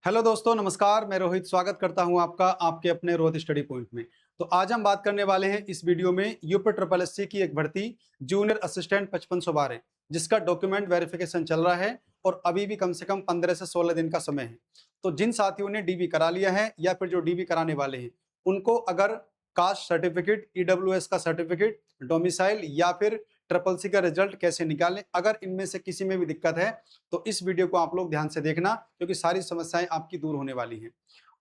Hello दोस्तों, नमस्कार। मैं रोहित स्वागत करता हूं आपका आपके अपने रोहित स्टडी पॉइंट में। तो आज हम बात करने वाले हैं इस वीडियो में यूपी ट्रिपल एससी की एक भर्ती जूनियर असिस्टेंट 5512 जिसका डॉक्यूमेंट वेरिफिकेशन चल रहा है और अभी भी कम से कम 15 से 16 दिन का समय है। तो जिन साथियों ने डीबी करा लिया है या फिर जो डीबी कराने वाले हैं उनको अगर कास्ट सर्टिफिकेट, ईडब्ल्यूएस का सर्टिफिकेट, डोमिसाइल या फिर ट्रिपल सी का रिजल्ट कैसे निकालें, अगर इनमें से किसी में भी दिक्कत है तो इस वीडियो को आप लोग ध्यान से देखना, क्योंकि सारी समस्याएं आपकी दूर होने वाली हैं।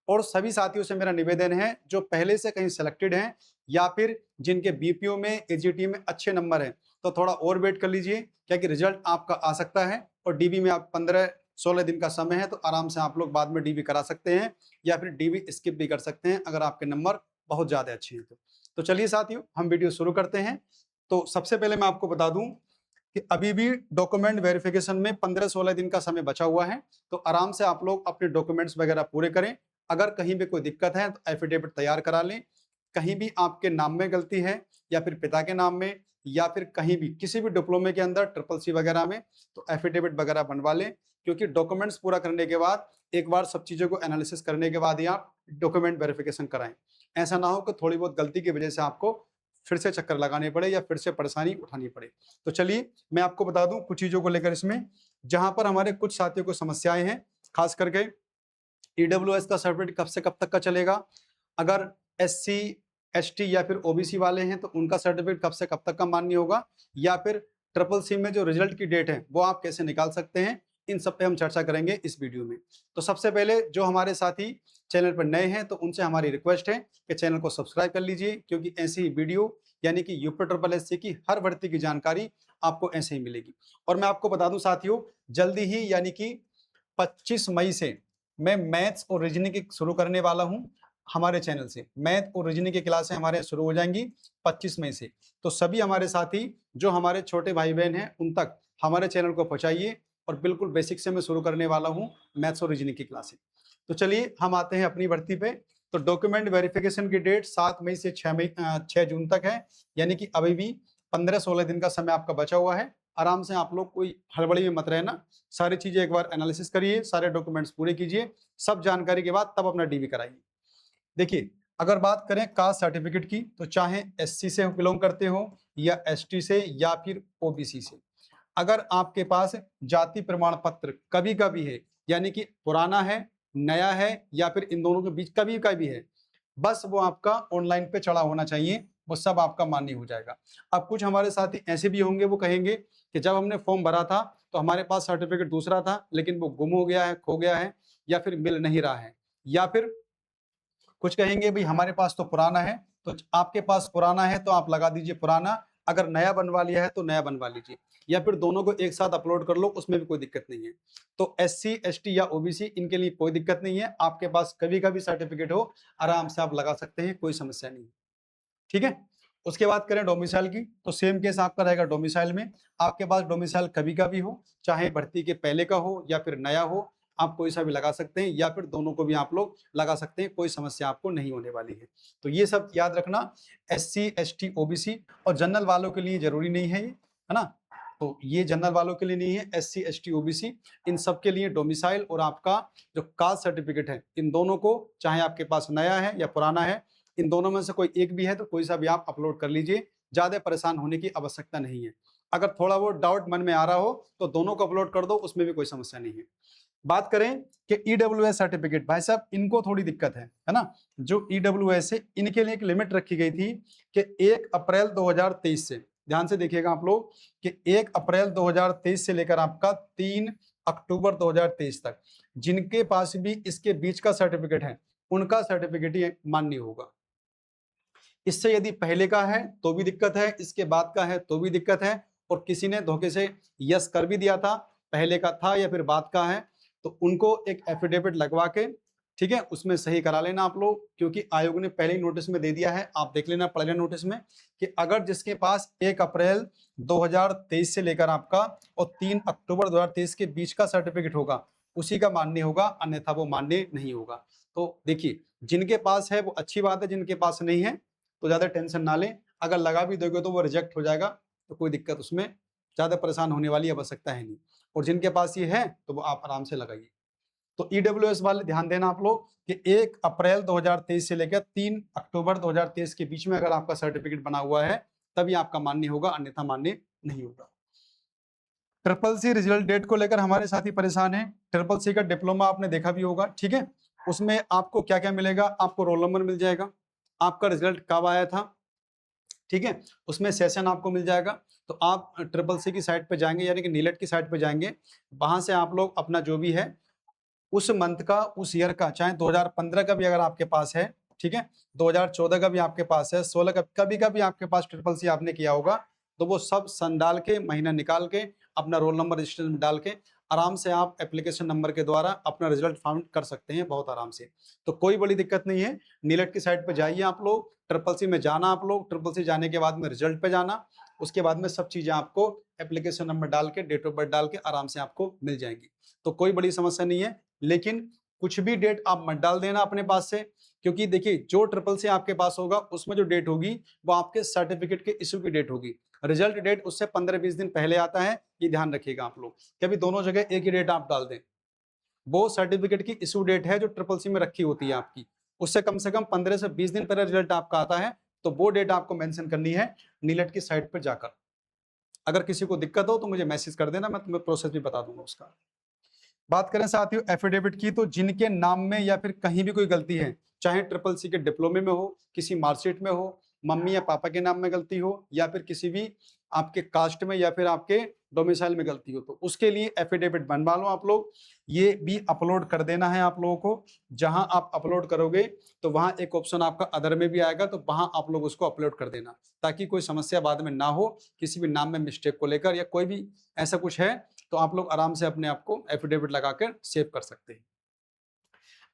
और सभी साथियों से मेरा निवेदन है जो पहले से कहीं सिलेक्टेड हैं या फिर जिनके बीपीओ में, एजीटी में अच्छे नंबर हैं, तो थोड़ा और वेट कर लीजिए, क्या कि रिजल्ट आपका आ सकता है। और डीबी में आप 15-16 दिन का समय है, तो आराम से आप लोग बाद में डीबी करा सकते हैं या फिर डीबी स्किप भी कर सकते हैं अगर आपके नंबर बहुत ज्यादा अच्छे हैं तो चलिए साथियों, हम वीडियो शुरू करते हैं। तो सबसे पहले मैं आपको बता दूं कि अभी भी डॉक्यूमेंट वेरिफिकेशन में 15-16 दिन का समय बचा हुआ है, तो आराम से आप लोग अपने डॉक्यूमेंट्स वगैरह पूरे करें। अगर कहीं भी कोई दिक्कत है तो एफिडेविट तैयार करा लें। कहीं भी आपके नाम में गलती है या फिर पिता के नाम में या फिर कहीं भी किसी भी डिप्लोमे के अंदर ट्रिपल सी वगैरह में, तो एफिडेविट वगैरह बनवा लें, क्योंकि डॉक्यूमेंट्स पूरा करने के बाद एक बार सब चीज़ों को एनालिसिस करने के बाद ही आप डॉक्यूमेंट वेरिफिकेशन कराएं। ऐसा ना हो कि थोड़ी बहुत गलती की वजह से आपको फिर से चक्कर लगाने पड़े या फिर से परेशानी उठानी पड़े। तो चलिए मैं आपको बता दूं कुछ चीज़ों को लेकर इसमें, जहां पर हमारे कुछ साथियों को समस्याएं हैं, खास करके ईडब्ल्यूएस का सर्टिफिकेट कब से कब तक का चलेगा। अगर एससी, एसटी या फिर ओबीसी वाले हैं तो उनका सर्टिफिकेट कब से कब तक का मान्य होगा, या फिर ट्रिपल सी में जो रिजल्ट की डेट है वो आप कैसे निकाल सकते हैं, इन सब पे हम चर्चा करेंगे इस वीडियो में। तो सबसे पहले जो हमारे साथी चैनल पर नए हैं तो उनसे हमारी रिक्वेस्ट है कि चैनल को सब्सक्राइब कर लीजिए, क्योंकि ऐसी ही वीडियो यानी कि यूपी ट्रिपल एससी की हर भर्ती की जानकारी आपको ऐसे ही मिलेगी। और मैं आपको बता दूं साथियों, जल्दी ही यानी कि 25 मई से मैं मैथ्स और रीजनिंग की शुरू करने वाला हूं। हमारे चैनल से मैथ और रीजनिंग की क्लासें हमारे शुरू हो जाएंगी 25 मई से। तो सभी हमारे साथी जो हमारे छोटे भाई बहन हैं उन तक हमारे चैनल को पहुंचाइए, और बिल्कुल बेसिक से मैं शुरू करने वाला हूं मैथ्स और रीजनिंग की क्लासें। तो चलिए हम आते हैं अपनी भर्ती पे। तो डॉक्यूमेंट वेरिफिकेशन की डेट 7 मई से 6 जून तक है, यानी कि अभी भी 15-16 दिन का समय आपका बचा हुआ है। आराम से आप लोग कोई हड़बड़ी में मत रहना, सारी चीजें एक बार एनालिसिस करिए, सारे डॉक्यूमेंट्स पूरे कीजिए, सब जानकारी के बाद तब अपना डीबी कराइए। देखिए, अगर बात करें कास्ट सर्टिफिकेट की, तो चाहे एससी से बिलोंग करते हो या एसटी से या फिर ओबीसी से, अगर आपके पास जाति प्रमाण पत्र कभी का भी है, यानी कि पुराना है, नया है या फिर इन दोनों के बीच कभी का भी है, बस वो आपका ऑनलाइन पे चढ़ा होना चाहिए, वो सब आपका मान्य हो जाएगा। अब कुछ हमारे साथी ऐसे भी होंगे, वो कहेंगे कि जब हमने फॉर्म भरा था तो हमारे पास सर्टिफिकेट दूसरा था, लेकिन वो गुम हो गया है, खो गया है या फिर मिल नहीं रहा है। या फिर कुछ कहेंगे भाई हमारे पास तो पुराना है, तो आपके पास पुराना है तो आप लगा दीजिए पुराना, अगर नया बनवा लिया है तो नया बनवा लीजिए, या फिर दोनों को एक साथ अपलोड कर लो, उसमें भी कोई दिक्कत नहीं है। तो एससी, एसटी या ओबीसी इनके लिए कोई दिक्कत नहीं है, आपके पास कभी का भी सर्टिफिकेट हो आराम से आप लगा सकते हैं, कोई समस्या नहीं है। ठीक है। उसके बाद करें डोमिसाइल की, तो सेम केस आपका रहेगा डोमिसाइल में। आपके पास डोमिसाइल कभी का भी हो, चाहे भर्ती के पहले का हो या फिर नया हो, आप कोई सा भी लगा सकते हैं, या फिर दोनों को भी आप लोग लगा सकते हैं, कोई समस्या आपको नहीं होने वाली है। तो ये सब याद रखना, एससी, एसटी, ओबीसी और जनरल वालों के लिए जरूरी नहीं है ये, है ना। तो ये जनरल वालों के लिए नहीं है, एससी, एसटी, ओबीसी इन सब के लिए डोमिसाइल और आपका जो कास्ट सर्टिफिकेट है, इन दोनों को चाहे आपके पास नया है या पुराना है, इन दोनों में से कोई एक भी है तो कोई सा भी आप अपलोड कर लीजिए, ज्यादा परेशान होने की आवश्यकता नहीं है। अगर थोड़ा वो डाउट मन में आ रहा हो तो दोनों को अपलोड कर दो, उसमें भी कोई समस्या नहीं है। बात करें कि ईडब्ल्यूएस सर्टिफिकेट, भाई साहब इनको थोड़ी दिक्कत है ना। जो ईडब्ल्यूएस है इनके लिए एक लिमिट रखी गई थी कि 1 अप्रैल 2023 से, ध्यान से देखिएगा आप लोग, कि 1 अप्रैल 2023 से लेकर आपका 3 अक्टूबर 2023 तक जिनके पास भी इसके बीच का सर्टिफिकेट है उनका सर्टिफिकेट ही मान्य होगा। इससे यदि पहले का है तो भी दिक्कत है, इसके बाद का है तो भी दिक्कत है, और किसी ने धोखे से यस कर भी दिया था, पहले का था या फिर बाद का है, तो उनको एक एफिडेविट लगवा के, ठीक है, उसमें सही करा लेना आप लोग, क्योंकि आयोग ने पहले ही नोटिस में दे दिया है, आप देख लेना पहले नोटिस में, कि अगर जिसके पास 1 अप्रैल 2023 से लेकर आपका और 3 अक्टूबर 2023 के बीच का सर्टिफिकेट होगा उसी का मान्य होगा, अन्यथा वो मान्य नहीं होगा। तो देखिए, जिनके पास है वो अच्छी बात है, जिनके पास नहीं है तो ज्यादा टेंशन ना लें, अगर लगा भी दोगे तो वो रिजेक्ट हो जाएगा, तो कोई दिक्कत उसमें ज्यादा परेशान होने वाली आवश्यकता है नहीं। और जिनके पास ये है तो वो आप आराम से लगाइए। तो ईडब्ल्यूएस वाले ध्यान देना आप लोग कि 1 अप्रैल 2023 से लेकर 3 अक्टूबर 2023 के बीच में अगर आपका सर्टिफिकेट बना हुआ है तभी आपका मान्य होगा, अन्यथा मान्य नहीं होगा। ट्रिपल सी रिजल्ट डेट को लेकर हमारे साथी परेशान हैं। ट्रिपल सी का डिप्लोमा आपने देखा भी होगा, ठीक है। उसमें आपको क्या क्या मिलेगा, आपको रोल नंबर मिल जाएगा, आपका रिजल्ट कब आया था, ठीक है, उसमें सेशन आपको मिल जाएगा। तो आप ट्रिपल सी की साइट पे जाएंगे, यानी कि नीलेट की साइट पे जाएंगे, वहां से आप लोग अपना जो भी है उस मंथ का, उस ईयर का, चाहे 2015 का भी अगर आपके पास है, ठीक है, 2014 का भी आपके पास है, 16 का कभी का भी आपके पास ट्रिपल सी आपने किया होगा, तो वो सब सन डाल के, महीना निकाल के, अपना रोल नंबर रजिस्टर में डाल के आराम से आप एप्लीकेशन नंबर के द्वारा अपना रिजल्ट फाउंड कर सकते हैं बहुत आराम से। तो कोई बड़ी दिक्कत नहीं है। नीलेट की साइट पे जाइए आप लोग, ट्रिपल सी में जाना आप लोग, ट्रिपल सी जाने के बाद में रिजल्ट पे जाना, उसके बाद में सब चीजें आपको एप्लीकेशन नंबर डाल के, डेट ऑफ बर्थ डाल के आराम से आपको मिल जाएंगी। तो कोई बड़ी समस्या नहीं है। लेकिन कुछ भी डेट आप मत डाल देना अपने पास से, क्योंकि देखिए जो ट्रिपल सी आपके पास होगा उसमें जो डेट होगी वो आपके सर्टिफिकेट के इशू की डेट होगी। रिजल्ट डेट उससे 15-20 दिन पहले आता है, ये ध्यान रखिएगा आप लोग। कभी दोनों जगह एक ही डेट आप डाल दें, वो सर्टिफिकेट की इशू डेट है जो ट्रिपल सी में रखी होती है आपकी, उससे कम से कम 15 से 20 दिन पहले रिजल्ट आपका आता है। तो वो डेट आपको मेंशन करनी है नीलेट की साइट पर जाकर। अगर किसी को दिक्कत हो तो मुझे मैसेज कर देना, मैं तुम्हें प्रोसेस भी बता दूंगा उसका। बात करें साथियों एफिडेविट की, तो जिनके नाम में या फिर कहीं भी कोई गलती है, चाहे ट्रिपल सी के डिप्लोमे में हो, किसी मार्कशीट में हो, मम्मी या पापा के नाम में गलती हो, या फिर किसी भी आपके कास्ट में या फिर आपके डोमिसाइल में गलती हो, तो उसके लिए एफिडेविट बनवा लो आप लोग। ये भी अपलोड कर देना है आप लोगों को। जहां आप अपलोड करोगे तो वहां एक ऑप्शन आपका अदर में भी आएगा, तो वहां आप लोग उसको अपलोड कर देना, ताकि कोई समस्या बाद में ना हो किसी भी नाम में मिस्टेक को लेकर, या कोई भी ऐसा कुछ है तो आप लोग आराम से अपने आप को एफिडेविट लगाकर सेव कर सकते हैं।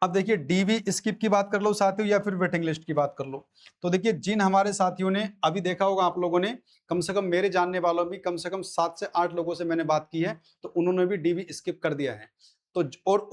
अब देखिए डीवी स्किप की बात कर लो साथियों, या फिर वेटिंग लिस्ट की बात कर लो, तो देखिए जिन हमारे साथियों ने अभी देखा होगा आप लोगों ने, कम से कम मेरे जानने वालों भी कम से कम 7 से 8 लोगों से मैंने बात की है, तो उन्होंने भी डीवी स्किप कर दिया है। तो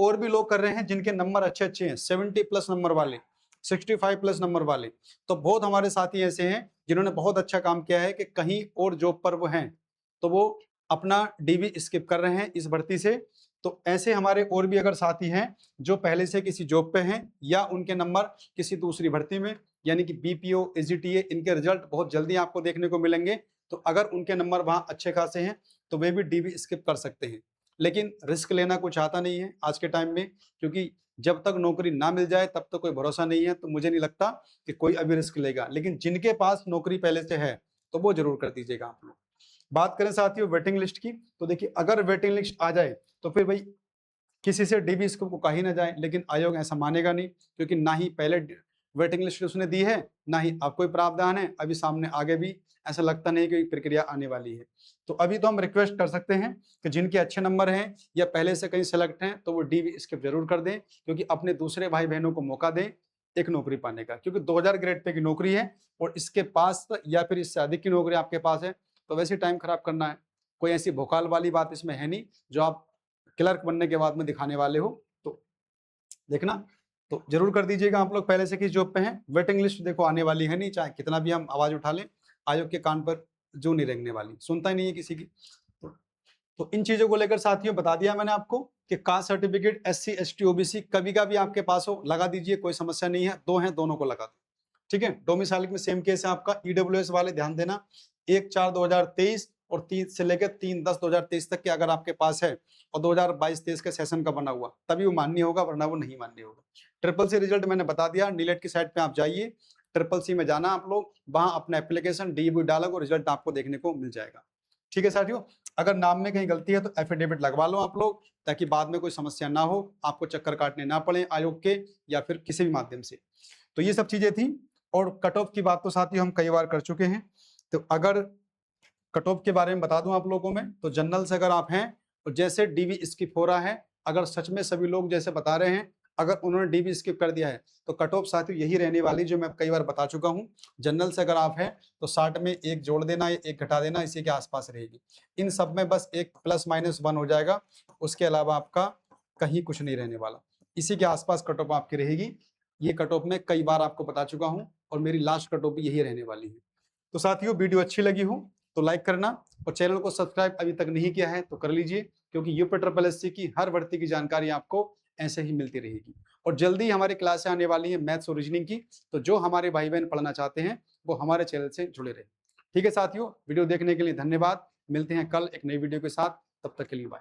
और भी लोग कर रहे हैं जिनके नंबर अच्छे अच्छे हैं, 70 प्लस नंबर वाले, 65 प्लस नंबर वाले। तो बहुत हमारे साथी ऐसे हैं जिन्होंने बहुत अच्छा काम किया है कि कहीं और जॉब पर वो हैं, तो वो अपना डीवी स्किप कर रहे हैं इस भर्ती से। तो ऐसे हमारे और भी अगर साथी हैं जो पहले से किसी जॉब पे हैं, या उनके नंबर किसी दूसरी भर्ती में, यानी कि बीपीओ, एजीटीए, इनके रिजल्ट बहुत जल्दी आपको देखने को मिलेंगे, तो अगर उनके नंबर वहां अच्छे खासे हैं तो वे भी डीवी स्किप कर सकते हैं। लेकिन रिस्क लेना कुछ आता नहीं है आज के टाइम में, क्योंकि जब तक नौकरी ना मिल जाए तब तक कोई भरोसा नहीं है। तो मुझे नहीं लगता कि कोई अभी रिस्क लेगा, लेकिन जिनके पास नौकरी पहले से है तो वो जरूर कर दीजिएगा आप लोग। बात करें साथियों वेटिंग लिस्ट की, तो देखिए अगर वेटिंग लिस्ट आ जाए तो फिर भाई किसी से डीबी स्कोप को कही ना जाए, लेकिन आयोग ऐसा मानेगा नहीं, क्योंकि ना ही पहले वेटिंग लिस्ट उसने दी है, ना ही अब कोई प्रावधान है, अभी सामने आगे भी ऐसा लगता नहीं कि प्रक्रिया आने वाली है। तो अभी तो हम रिक्वेस्ट कर सकते हैं कि जिनके अच्छे नंबर हैं या पहले से कहीं सेलेक्ट हैं तो वो डीवी स्किप जरूर कर दें, क्योंकि अपने दूसरे भाई बहनों को मौका दें एक नौकरी पाने का, क्योंकि 2000 ग्रेड पे की नौकरी है और इसके पास या फिर इससे अधिक की नौकरी आपके पास है, तो वैसे टाइम खराब करना है। कोई ऐसी भोकाल वाली बात इसमें है नहीं जो आप क्लर्क बनने के बाद में दिखाने वाले हो। तो देखना, तो जरूर कर दीजिएगा आप लोग पहले से किस जॉब पे हैं। वेटिंग लिस्ट देखो आने वाली है नहीं, चाहे कितना भी हम आवाज उठा लें, आयोग के कान पर जू नहीं रेंगने वाली, सुनता ही नहीं है किसी की। तो इन चीजों को लेकर साथियों बता दिया मैंने आपको कि caste certificate SC ST OBC कभी का भी आपके पास हो लगा दीजिए, कोई समस्या नहीं है। दो हैं दोनों को लगा दो, ठीक है। डोमिसाइल में सेम केस है आपका। ईडब्ल्यूएस वाले ध्यान देना, 1/4/2023 और 3 से लेकर 3/10/2023 तक के अगर आपके पास है और 2022-23 के सेशन का बना हुआ, तभी वो मान्य होगा, वरना वो नहीं मान्य होगा। ट्रिपल सी रिजल्ट मैंने बता दिया, नीलेट की साइट पे आप जाइए, ट्रिपल सी में जाना आप लोग, वहां अपना एप्लीकेशन डीबी डालोगे, रिजल्ट आपको देखने को मिल जाएगा, ठीक है साथियों। अगर नाम में कहीं गलती है तो एफिडेविट लगवा लो आप लोग, ताकि बाद में कोई समस्या ना हो, आपको चक्कर काटने ना पड़े आयोग के या फिर किसी भी माध्यम से। तो ये सब चीजें थी। और कट ऑफ की बात तो साथियों हम कई बार कर चुके हैं, तो अगर कट ऑफ के बारे में बता दूं आप लोगों में, तो जनरल से अगर आप हैं और जैसे डीवी स्किप हो रहा है, अगर सच में सभी लोग जैसे बता रहे हैं, अगर उन्होंने डीवी स्किप कर दिया है, तो कट ऑफ साथियों यही रहने वाली जो मैं कई बार बता चुका हूं। जनरल से अगर आप हैं तो 60 में 1 जोड़ देना, 1 घटा देना, इसी के आसपास रहेगी। इन सब में बस एक ±1 हो जाएगा, उसके अलावा आपका कहीं कुछ नहीं रहने वाला, इसी के आसपास कट ऑफ आपकी रहेगी। ये कट ऑफ मैं कई बार आपको बता चुका हूं और मेरी लास्ट कट ऑफ भी यही रहने वाली है। तो साथियों वीडियो अच्छी लगी हो तो लाइक करना, और चैनल को सब्सक्राइब अभी तक नहीं किया है तो कर लीजिए, क्योंकि यूपी ट्रिपल एससी की हर भर्ती की जानकारी आपको ऐसे ही मिलती रहेगी। और जल्दी ही हमारी क्लासें आने वाली हैं मैथ्स और रीजनिंग की, तो जो हमारे भाई बहन पढ़ना चाहते हैं वो हमारे चैनल से जुड़े रहें। ठीक है साथियों, वीडियो देखने के लिए धन्यवाद। मिलते हैं कल एक नई वीडियो के साथ, तब तक के लिए बाय।